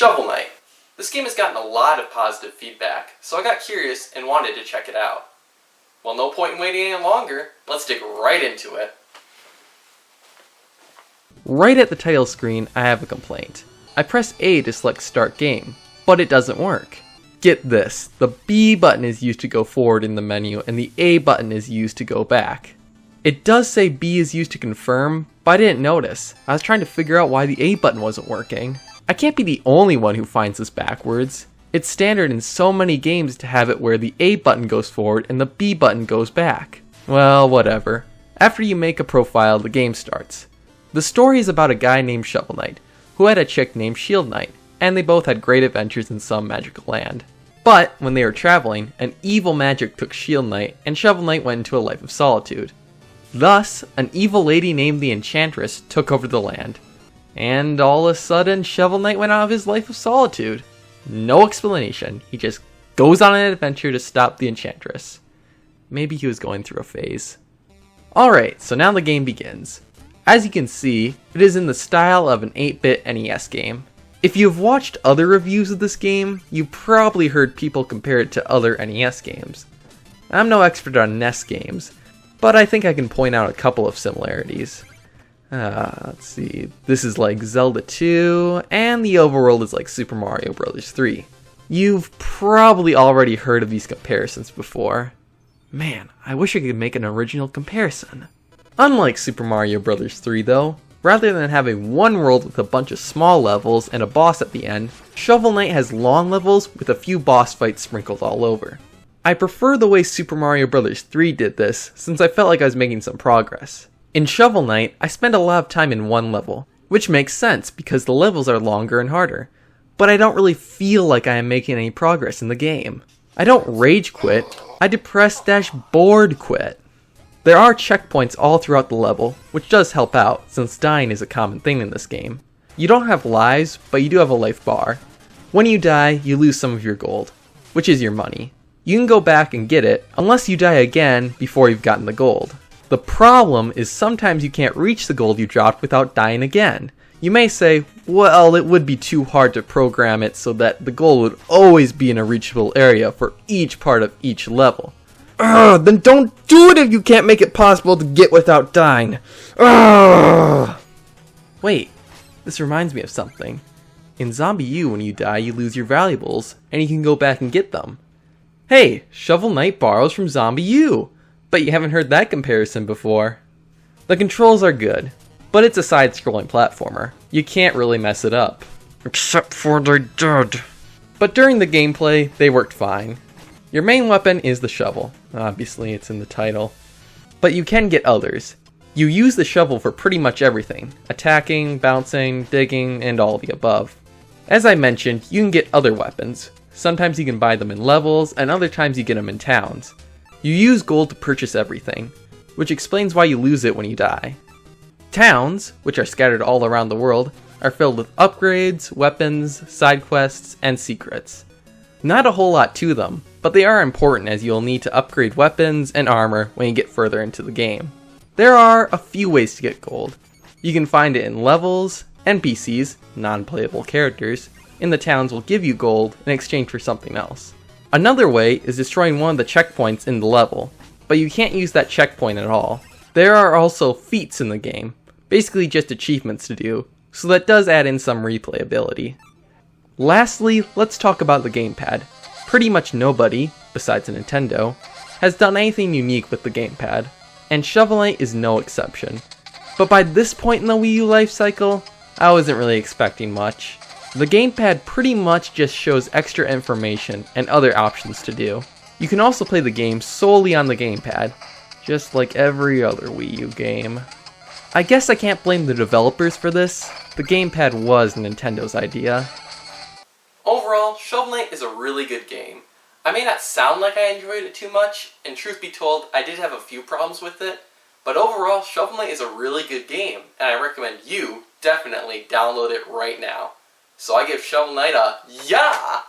Shovel Knight. This game has gotten a lot of positive feedback, so I got curious and wanted to check it out. Well, no point in waiting any longer, let's dig right into it. Right at the title screen, I have a complaint. I press A to select Start Game, but it doesn't work. Get this, the B button is used to go forward in the menu and the A button is used to go back. It does say B is used to confirm, but I didn't notice. I was trying to figure out why the A button wasn't working. I can't be the only one who finds this backwards. It's standard in so many games to have it where the A button goes forward and the B button goes back. Well, whatever. After you make a profile, the game starts. The story is about a guy named Shovel Knight, who had a chick named Shield Knight, and they both had great adventures in some magical land. But, when they were traveling, an evil magic took Shield Knight, and Shovel Knight went into a life of solitude. Thus, an evil lady named the Enchantress took over the land. And all of a sudden, Shovel Knight went out of his life of solitude. No explanation, he just goes on an adventure to stop the Enchantress. Maybe he was going through a phase. Alright, so now the game begins. As you can see, it is in the style of an 8-bit NES game. If you've watched other reviews of this game, you've probably heard people compare it to other NES games. I'm no expert on NES games, but I think I can point out a couple of similarities. Let's see, this is like Zelda 2, and the overworld is like Super Mario Bros. 3. You've probably already heard of these comparisons before. Man, I wish I could make an original comparison. Unlike Super Mario Bros. 3 though, rather than having one world with a bunch of small levels and a boss at the end, Shovel Knight has long levels with a few boss fights sprinkled all over. I prefer the way Super Mario Bros. 3 did this, since I felt like I was making some progress. In Shovel Knight, I spend a lot of time in one level, which makes sense because the levels are longer and harder, but I don't really feel like I am making any progress in the game. I don't rage quit, I depress-bored quit. There are checkpoints all throughout the level, which does help out, since dying is a common thing in this game. You don't have lives, but you do have a life bar. When you die, you lose some of your gold, which is your money. You can go back and get it, unless you die again before you've gotten the gold. The problem is sometimes you can't reach the gold you dropped without dying again. You may say, well, it would be too hard to program it so that the gold would always be in a reachable area for each part of each level. Then don't do it if you can't make it possible to get without dying. Wait, this reminds me of something. In ZombiU, when you die, you lose your valuables, and you can go back and get them. Hey, Shovel Knight borrows from ZombiU! But you haven't heard that comparison before. The controls are good, but it's a side-scrolling platformer. You can't really mess it up. Except for they did. But during the gameplay, they worked fine. Your main weapon is the shovel. Obviously, it's in the title. But you can get others. You use the shovel for pretty much everything. Attacking, bouncing, digging, and all of the above. As I mentioned, you can get other weapons. Sometimes you can buy them in levels, and other times you get them in towns. You use gold to purchase everything, which explains why you lose it when you die. Towns, which are scattered all around the world, are filled with upgrades, weapons, side quests, and secrets. Not a whole lot to them, but they are important as you'll need to upgrade weapons and armor when you get further into the game. There are a few ways to get gold. You can find it in levels, NPCs, non-playable characters, in the towns will give you gold in exchange for something else. Another way is destroying one of the checkpoints in the level, but you can't use that checkpoint at all. There are also feats in the game, basically just achievements to do, so that does add in some replayability. Lastly, let's talk about the gamepad. Pretty much nobody, besides Nintendo, has done anything unique with the gamepad, and Shovel Knight is no exception. But by this point in the Wii U life cycle, I wasn't really expecting much. The gamepad pretty much just shows extra information and other options to do. You can also play the game solely on the gamepad, just like every other Wii U game. I guess I can't blame the developers for this. The gamepad was Nintendo's idea. Overall, Shovel Knight is a really good game. I may not sound like I enjoyed it too much, and truth be told, I did have a few problems with it, but overall, Shovel Knight is a really good game, and I recommend you definitely download it right now. So I give Shovel Knight a yeah!